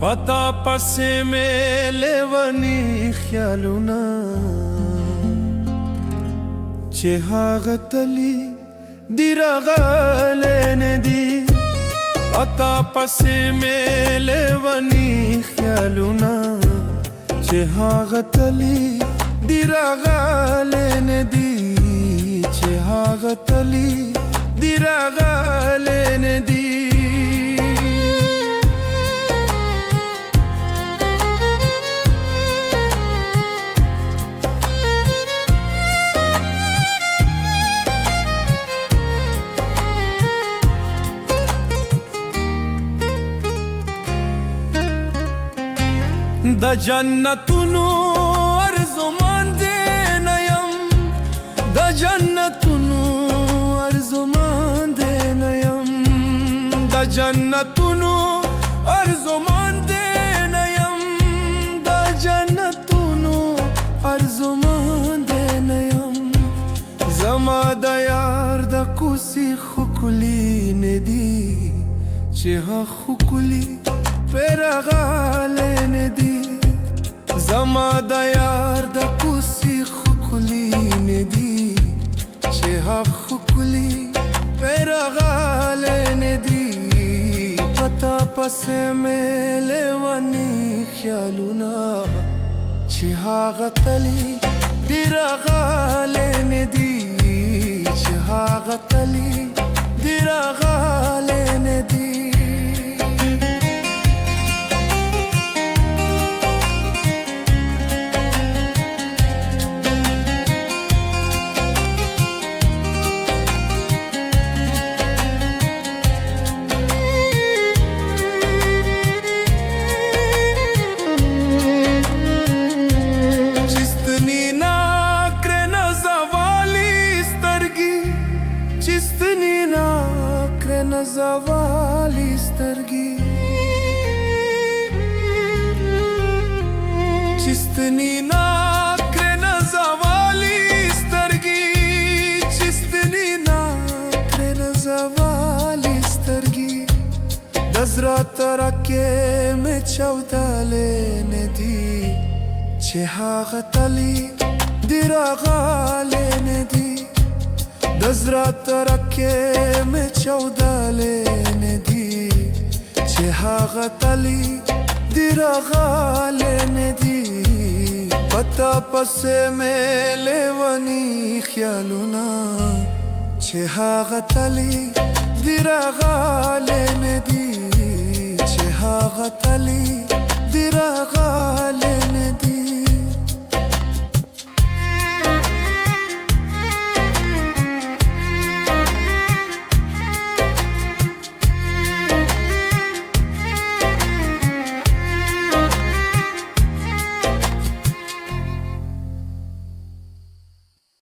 پتا پسې مې لیوني خیالونه چې هغه تلي دی راغلی نه دي پتا پسې مې لیوني خیالونه چې هغه تلي دی راغلی نه دي چې هغه تلي دی راغلی نه دي د جنتونو ارزومند نه یم د جنتونو ارزومند نه یم د جنتونو ارزومند نه یم د جنتونو ارزومند نه یم زما د یار د کوڅې ښکلي نه دي چې هغه ښکلي پرې راغلی نه دي زما د یار د کوڅې ښکلي نه دي چې هغه ښکلي پرې راغلی نه دي پتا پسې مې لیوني خیالونه چې هغه تلي دی راغلی نه دي چې هغه تلي دی راغلی نه دي زوالي سترګي چستني ناکرنه زوالي سترګي چستني ناکرنه زوالي سترګي د زړه ترکې مې چاودلې نه دي چې هغه تلي دی راغلی نه دي د زړه ترکې مې چاودلې نه دي چې هغه تلي دی راغلی نه دي پتا پسې مې لیوني خیالونه چې هغه تلي دی راغلی نه دي چې هغه تلي